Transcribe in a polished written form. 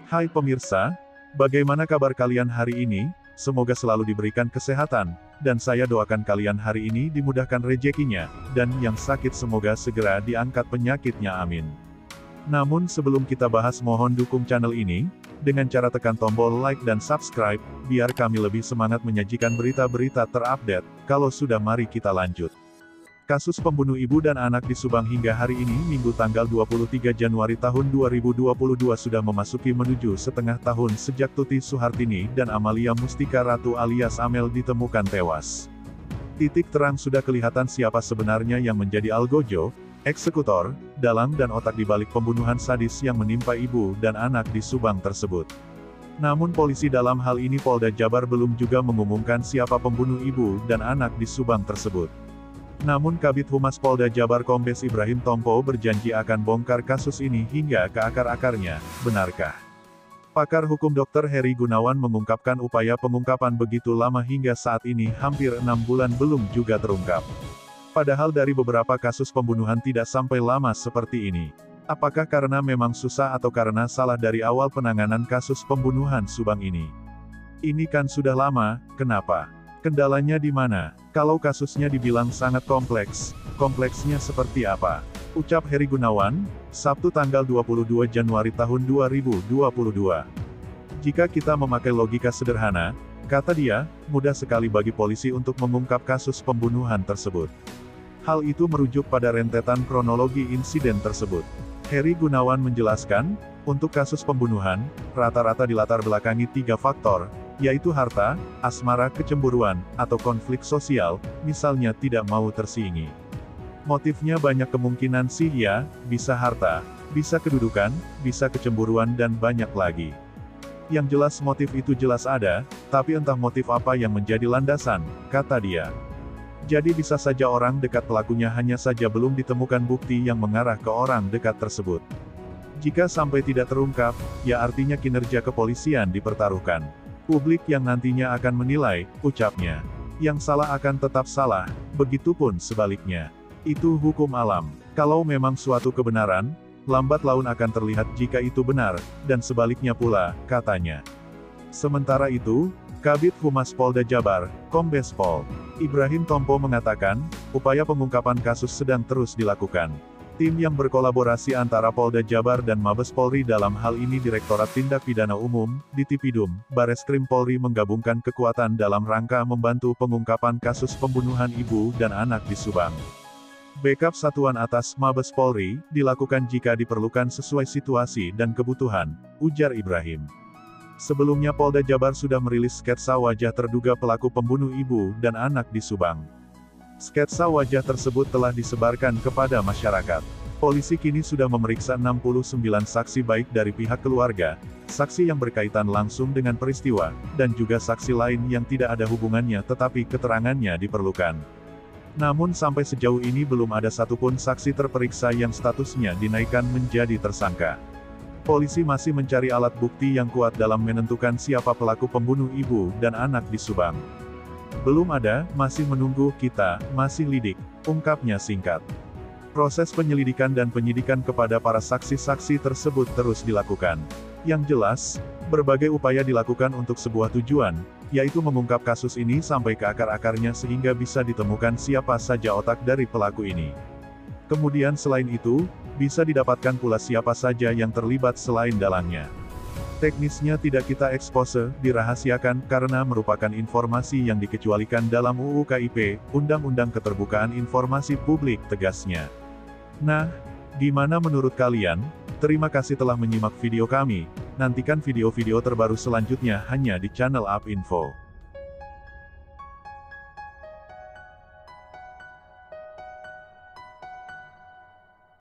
Hai pemirsa, bagaimana kabar kalian hari ini? Semoga selalu diberikan kesehatan, dan saya doakan kalian hari ini dimudahkan rezekinya, dan yang sakit semoga segera diangkat penyakitnya amin. Namun sebelum kita bahas mohon dukung channel ini, dengan cara tekan tombol like dan subscribe, biar kami lebih semangat menyajikan berita-berita terupdate. Kalau sudah mari kita lanjut. Kasus pembunuh ibu dan anak di Subang hingga hari ini Minggu tanggal 23 Januari tahun 2022 sudah memasuki menuju setengah tahun sejak Tuti Suhartini dan Amalia Mustika Ratu alias Amel ditemukan tewas. Titik terang sudah kelihatan siapa sebenarnya yang menjadi algojo, eksekutor, dalang dan otak di balik pembunuhan sadis yang menimpa ibu dan anak di Subang tersebut. Namun polisi dalam hal ini Polda Jabar belum juga mengumumkan siapa pembunuh ibu dan anak di Subang tersebut. Namun Kabid Humas Polda Jabar Kombes Ibrahim Tompo berjanji akan bongkar kasus ini hingga ke akar-akarnya. Benarkah? Pakar hukum Dr. Heri Gunawan mengungkapkan upaya pengungkapan begitu lama hingga saat ini hampir 6 bulan belum juga terungkap. Padahal dari beberapa kasus pembunuhan tidak sampai lama seperti ini. Apakah karena memang susah atau karena salah dari awal penanganan kasus pembunuhan Subang ini? Ini kan sudah lama, kenapa? Kendalanya di mana? Kalau kasusnya dibilang sangat kompleks, kompleksnya seperti apa? Ucap Heri Gunawan, Sabtu tanggal 22 Januari tahun 2022. Jika kita memakai logika sederhana, kata dia, mudah sekali bagi polisi untuk mengungkap kasus pembunuhan tersebut. Hal itu merujuk pada rentetan kronologi insiden tersebut. Heri Gunawan menjelaskan, untuk kasus pembunuhan, rata-rata dilatar belakangi 3 faktor, yaitu harta, asmara, kecemburuan, atau konflik sosial, misalnya tidak mau tersiingi. Motifnya banyak kemungkinan sih ya, bisa harta, bisa kedudukan, bisa kecemburuan dan banyak lagi. Yang jelas motif itu jelas ada, tapi entah motif apa yang menjadi landasan, kata dia. Jadi bisa saja orang dekat pelakunya hanya saja belum ditemukan bukti yang mengarah ke orang dekat tersebut. Jika sampai tidak terungkap, ya artinya kinerja kepolisian dipertaruhkan. Publik yang nantinya akan menilai, ucapnya. Yang salah akan tetap salah, begitupun sebaliknya. Itu hukum alam. Kalau memang suatu kebenaran, lambat laun akan terlihat jika itu benar, dan sebaliknya pula, katanya. Sementara itu, Kabid Humas Polda Jabar, Kombes Pol. Ibrahim Tompo mengatakan, upaya pengungkapan kasus sedang terus dilakukan. Tim yang berkolaborasi antara Polda Jabar dan Mabes Polri dalam hal ini Direktorat Tindak Pidana Umum, Ditipidum, Bareskrim Polri menggabungkan kekuatan dalam rangka membantu pengungkapan kasus pembunuhan ibu dan anak di Subang. Backup satuan atas Mabes Polri, dilakukan jika diperlukan sesuai situasi dan kebutuhan, ujar Ibrahim. Sebelumnya Polda Jabar sudah merilis sketsa wajah terduga pelaku pembunuh ibu dan anak di Subang. Sketsa wajah tersebut telah disebarkan kepada masyarakat. Polisi kini sudah memeriksa 69 saksi baik dari pihak keluarga, saksi yang berkaitan langsung dengan peristiwa, dan juga saksi lain yang tidak ada hubungannya tetapi keterangannya diperlukan. Namun sampai sejauh ini belum ada satupun saksi terperiksa yang statusnya dinaikkan menjadi tersangka. Polisi masih mencari alat bukti yang kuat dalam menentukan siapa pelaku pembunuh ibu dan anak di Subang. Belum ada, masih menunggu, kita masih lidik, ungkapnya singkat. Proses penyelidikan dan penyidikan kepada para saksi-saksi tersebut terus dilakukan. Yang jelas, berbagai upaya dilakukan untuk sebuah tujuan, yaitu mengungkap kasus ini sampai ke akar-akarnya sehingga bisa ditemukan siapa saja otak dari pelaku ini. Kemudian selain itu, bisa didapatkan pula siapa saja yang terlibat selain dalangnya. Teknisnya tidak kita ekspose, dirahasiakan, karena merupakan informasi yang dikecualikan dalam UU KIP, Undang-Undang Keterbukaan Informasi Publik, tegasnya. Nah, gimana menurut kalian? Terima kasih telah menyimak video kami, nantikan video-video terbaru selanjutnya hanya di channel UP Info.